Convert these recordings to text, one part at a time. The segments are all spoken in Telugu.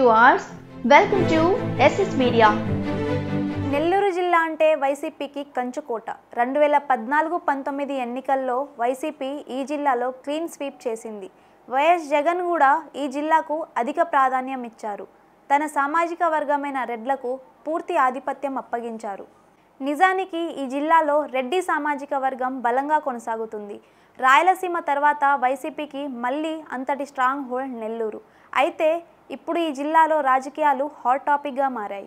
viewers, welcome to SS Media. Nellore జిల్లా అంటే వైసీపీకి కంచుకోట. 2014-19 ఎన్నికల్లో వైసీపీ ఈ జిల్లాలో క్లీన్ స్వీప్ చేసింది. వైఎస్ జగన్ కూడా ఈ జిల్లాకు అధిక ప్రాధాన్యం ఇచ్చారు. తన సామాజిక వర్గమైన రెడ్లకు పూర్తి ఆధిపత్యం అప్పగించారు. నిజానికి ఈ జిల్లాలో రెడ్డి సామాజిక వర్గం బలంగా కొనసాగుతుంది. రాయలసీమ తర్వాత వైసీపీకి మళ్ళీ అంతటి స్ట్రాంగ్ హోల్డ్ నెల్లూరు. అయితే ఇప్పుడు ఈ జిల్లాలో రాజకీయాలు హాట్ టాపిక్గా మారాయి.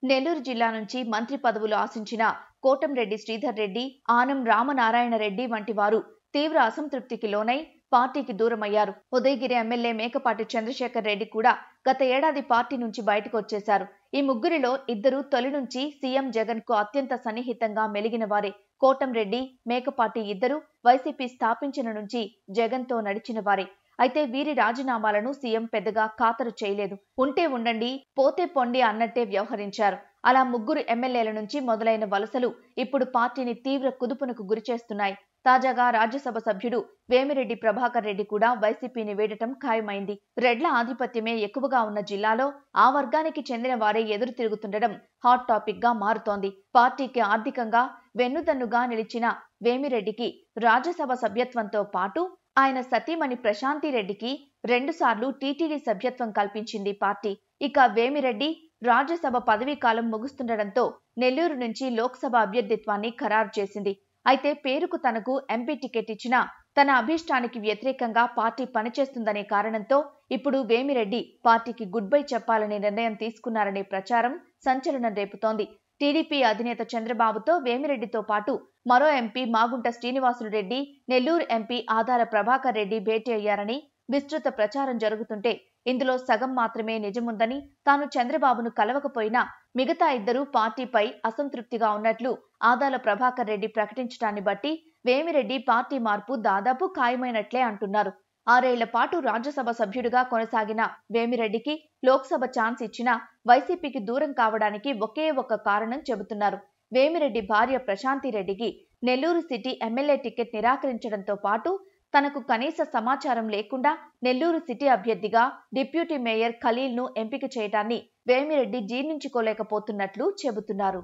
నెల్లూరు జిల్లా నుంచి మంత్రి పదవులు ఆశించిన కోటంరెడ్డి శ్రీధర్ రెడ్డి, ఆనం రామనారాయణ రెడ్డి వంటి వారు తీవ్ర అసంతృప్తికి లోనై పార్టీకి దూరమయ్యారు. ఉదయగిరి ఎమ్మెల్యే మేకపాటి చంద్రశేఖర్ రెడ్డి కూడా గత ఏడాది పార్టీ నుంచి బయటకు వచ్చేశారు. ఈ ముగ్గురిలో ఇద్దరు తొలి నుంచి సీఎం జగన్ కు అత్యంత సన్నిహితంగా మెలిగిన వారే. కోటంరెడ్డి, మేకపాటి ఇద్దరు వైసీపీ స్థాపించిన నుంచి జగన్ తో నడిచిన వారే. అయితే వీరి రాజీనామాలను సీఎం పెద్దగా ఖాతరు చేయలేదు. ఉంటే ఉండండి, పోతే పొండి అన్నట్టే వ్యవహరించారు. అలా ముగ్గురు ఎమ్మెల్యేల నుంచి మొదలైన వలసలు ఇప్పుడు పార్టీని తీవ్ర కుదుపునకు గురిచేస్తున్నాయి. తాజాగా రాజ్యసభ సభ్యుడు వేమిరెడ్డి ప్రభాకర్ రెడ్డి కూడా వైసీపీని వీడటం ఖాయమైంది. రెడ్ల ఆధిపత్యమే ఎక్కువగా ఉన్న జిల్లాలో ఆ వర్గానికి చెందిన వారే ఎదురు తిరుగుతుండడం హాట్ టాపిక్ గా మారుతోంది. పార్టీకి ఆర్థికంగా వెన్నుదన్నుగా నిలిచిన వేమిరెడ్డికి రాజ్యసభ సభ్యత్వంతో పాటు ఆయన సతీమణి ప్రశాంతిరెడ్డికి 2 సార్లు టీటీడీ సభ్యత్వం కల్పించింది పార్టీ. ఇక వేమిరెడ్డి రాజ్యసభ పదవీ కాలం ముగుస్తుండటంతో నెల్లూరు నుంచి లోక్సభ అభ్యర్థిత్వాన్ని ఖరారు చేసింది. అయితే పేరుకు తనకు ఎంపీ టికెట్ ఇచ్చినా తన అభీష్టానికి వ్యతిరేకంగా పార్టీ పనిచేస్తుందనే కారణంతో ఇప్పుడు వేమిరెడ్డి పార్టీకి గుడ్ బై చెప్పాలనే నిర్ణయం తీసుకున్నారనే ప్రచారం సంచలనం రేపుతోంది. టీడీపీ అధినేత చంద్రబాబుతో వేమిరెడ్డితో పాటు మరో ఎంపీ మాగుంట శ్రీనివాసులు రెడ్డి, నెల్లూరు ఎంపీ ఆదాల ప్రభాకర్ రెడ్డి భేటీ అయ్యారని విస్తృత ప్రచారం జరుగుతుంటే ఇందులో సగం మాత్రమే నిజముందని, తాను చంద్రబాబును కలవకపోయినా మిగతా ఇద్దరు పార్టీపై అసంతృప్తిగా ఉన్నట్లు ఆదాల ప్రభాకర్ రెడ్డి ప్రకటించడాన్ని బట్టి వేమిరెడ్డి పార్టీ మార్పు దాదాపు ఖాయమైనట్లే అంటున్నారు. 6 ఏళ్ల పాటు రాజ్యసభ సభ్యుడిగా కొనసాగిన వేమిరెడ్డికి లోక్సభ ఛాన్స్ ఇచ్చినా వైసీపీకి దూరం కావడానికి ఒకే ఒక కారణం చెబుతున్నారు. వేమిరెడ్డి భార్య ప్రశాంతిరెడ్డికి నెల్లూరు సిటీ ఎమ్మెల్యే టికెట్ నిరాకరించడంతో పాటు తనకు కనీస సమాచారం లేకుండా నెల్లూరు సిటీ అభ్యర్థిగా డిప్యూటీ మేయర్ ఖలీల్ ను ఎంపిక చేయడాన్ని వేమిరెడ్డి జీర్ణించుకోలేకపోతున్నట్లు చెబుతున్నారు.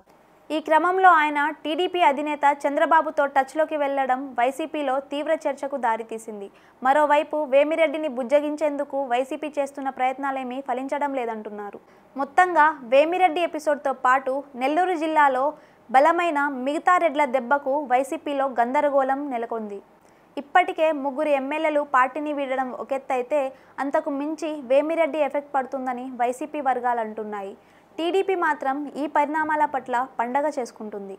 ఈ క్రమంలో ఆయన టీడీపీ అధినేత చంద్రబాబుతో టచ్లోకి వెళ్లడం వైసీపీలో తీవ్ర చర్చకు దారితీసింది. మరోవైపు వేమిరెడ్డిని బుజ్జగించేందుకు వైసీపీ చేస్తున్న ప్రయత్నాలేమీ ఫలించడం లేదంటున్నారు. మొత్తంగా వేమిరెడ్డి ఎపిసోడ్తో పాటు నెల్లూరు జిల్లాలో బలమైన మిగతా రెడ్ల దెబ్బకు వైసీపీలో గందరగోళం నెలకొంది. ఇప్పటికే 3 ఎమ్మెల్యేలు పార్టీని వీడడం ఒకెత్తైతే అంతకు మించి వేమిరెడ్డి ఎఫెక్ట్ పడుతుందని వైసీపీ వర్గాలు అంటున్నాయి. టీడీపీ మాత్రం ఈ పరిణామాల పట్ల పండగ చేసుకుంటుంది.